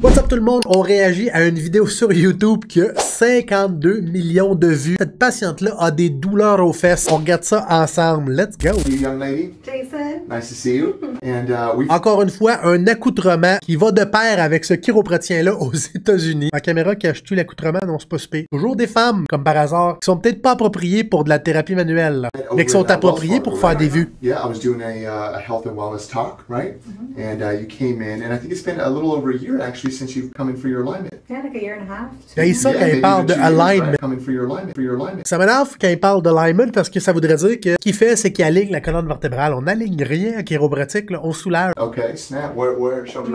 What's up tout le monde? On réagit à une vidéo sur YouTube qui a 52 millions de vues. Cette patiente-là a des douleurs aux fesses. On regarde ça ensemble. Let's go! You young lady? Jason. Nice to see you. And we Encore une fois, un accoutrement qui va de pair avec ce chiropratien-là aux États-Unis. La caméra cache tout l'accoutrement, non, c'est pas super. Toujours des femmes, comme par hasard, qui sont peut-être pas appropriées pour de la thérapie manuelle, mais qui sont appropriées pour faire des vues. Yeah, I was doing a health and wellness talk, right? And you came in, and I think it's been a little over a year actually since you've come in for your alignment. Yeah, like a year and a half. C'est ça quand il maybe parle de even 2 years, alignment. right? Coming for your alignment. Ça m'énerve quand il parle de alignment parce que ça voudrait dire que ce qu'il fait, c'est qu'il aligne la colonne vertébrale. On n'aligne rien en chiropratique, là, on soulage. Okay, snap. Show me.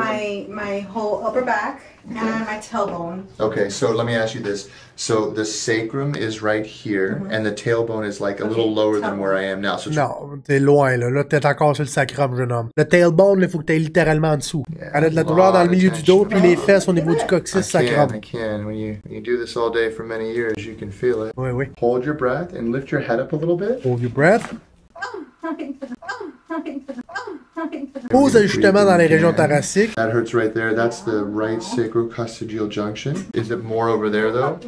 My whole upper back and my tailbone. Okay, so let me ask you this. So the sacrum is right here, and the tailbone is like a little lower than where I am now. So Non, t'es loin, là. Là, t'es encore sur le sacrum, jeune homme. Le tailbone, il faut que t'ailles littéralement en dessous. Elle a de la douleur dans le milieu du dos, puis les fesses au niveau du coccyx sacrum. I can. When you do this all day for many years, you can feel it. Oui, oui. Hold your breath and lift your head up a little bit. Hold your breath. Pose ajustement dans les régions thoraciques. That hurts right there. That's the right sacrococcygeal junction. Is it more over there though?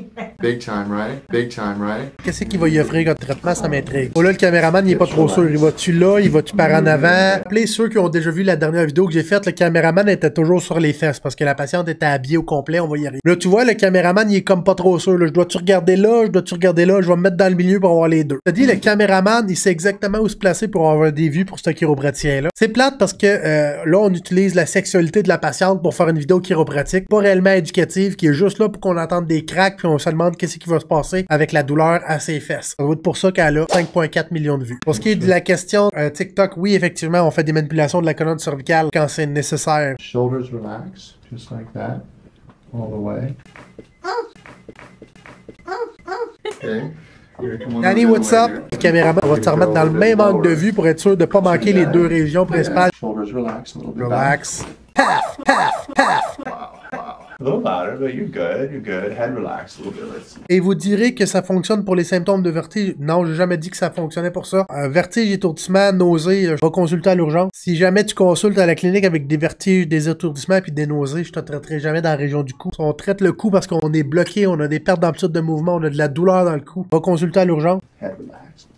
Big time, right? Big time, right? Qu'est-ce qu'il va y offrir comme traitement, ça m'intrigue. Oh là, le caméraman, il est pas trop sûr. Il va-tu là? Il va-tu par en avant? Appelez ceux qui ont déjà vu la dernière vidéo que j'ai faite, le caméraman était toujours sur les fesses parce que la patiente était habillée au complet, on va y arriver. Là, tu vois, le caméraman, il est comme pas trop sûr. Là. Je dois-tu regarder là? Je dois-tu regarder là? Je vais me mettre dans le milieu pour avoir les deux. Je te dis, le caméraman, il sait exactement où se placer pour avoir des vues pour ce chiropratien-là. C'est plate parce que là, on utilise la sexualité de la patiente pour faire une vidéo chiropratique, pas réellement éducative, qui est juste là pour qu'on entende des cracks puis on se demande qu'est-ce qui va se passer avec la douleur à ses fesses. Ça doit être pour ça qu'elle a 5,4 millions de vues. Pour ce qui est de la question TikTok, oui, effectivement, on fait des manipulations de la colonne cervicale quand c'est nécessaire. Shoulders relax, just like that, all the way. Okay. Danny, what's up? Le caméraman va te remettre dans le même angle de vue pour être sûr de ne pas manquer les deux régions principales. Shoulders relax a little bit. Relax. Paf, paf, paf. A little louder, but you're good. You're good. Head relax a little bit. Let's see. Et vous direz que ça fonctionne pour les symptômes de vertige. Non, j'ai jamais dit que ça fonctionnait pour ça. Vertige, étourdissement, nausée, je vais consulter à l'urgence. Si jamais tu consultes à la clinique avec des vertiges, des étourdissements puis des nausées, je te traiterai jamais dans la région du cou. On traite le cou parce qu'on est bloqué, on a des pertes d'amplitude de mouvement, on a de la douleur dans le cou. Va consulter à l'urgence. Head relax.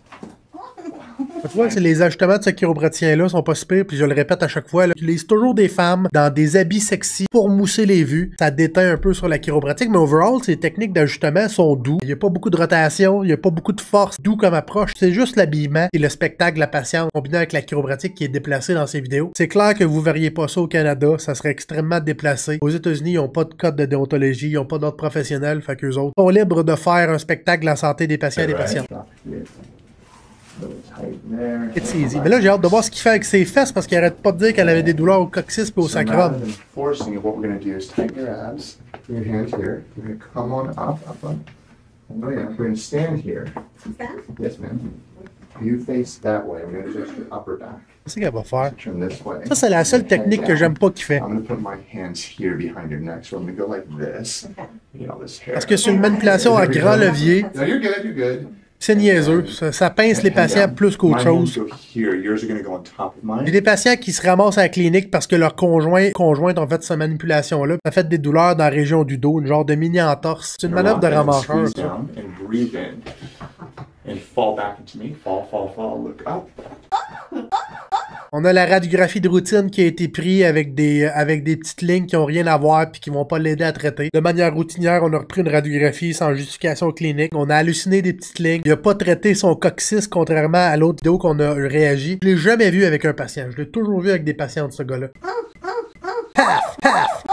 Tu vois, c'est les ajustements de ce chiropratien-là sont pas super, puis je le répète à chaque fois, là, j'utilise toujours des femmes dans des habits sexy pour mousser les vues. Ça déteint un peu sur la chiropratique, mais overall, ces techniques d'ajustement sont doux. Il n'y a pas beaucoup de rotation, il n'y a pas beaucoup de force, doux comme approche. C'est juste l'habillement et le spectacle de la patiente combiné avec la chiropratique qui est déplacée dans ces vidéos. C'est clair que vous verriez pas ça au Canada, ça serait extrêmement déplacé. Aux États-Unis, ils n'ont pas de code de déontologie, ils n'ont pas d'ordre professionnel, fait qu'eux autres sont libres de faire un spectacle de la santé des patients et des patientes. It's easy. Mais là, j'ai hâte de voir ce qu'il fait avec ses fesses parce qu'il arrête pas de dire qu'elle avait des douleurs au coccyx et au sacrum. Forcing it, what we're going to do is tighten your abs. Bring your hands here. You're going to come on up. Oh yeah, we're going to stand here. Stand? Yes, ma'am. You face that way. We're going to adjust your upper back. Qu'est-ce qu'elle va faire? Turn this way. Ça, c'est la seule technique que j'aime pas qu'il fait. I'm going to put my hands here behind your neck. So I'm going to go like this. You know, this hair. Parce que c'est une manipulation à grand levier. No, you're good. You're good. C'est niaiseux. Ça pince les patients plus qu'autre chose. J'ai des patients qui se ramassent à la clinique parce que leur conjointe ont fait cette manipulation-là. Ça fait des douleurs dans la région du dos, une genre de mini-entorse. C'est une manœuvre de ramasseur. On a la radiographie de routine qui a été prise avec des petites lignes qui n'ont rien à voir puis qui vont pas l'aider à traiter. De manière routinière, on a repris une radiographie sans justification clinique. On a halluciné des petites lignes. Il n'a pas traité son coccyx contrairement à l'autre vidéo qu'on a réagi. Je l'ai jamais vu avec un patient. Je l'ai toujours vu avec des patients de ce gars-là. Paf! Paf!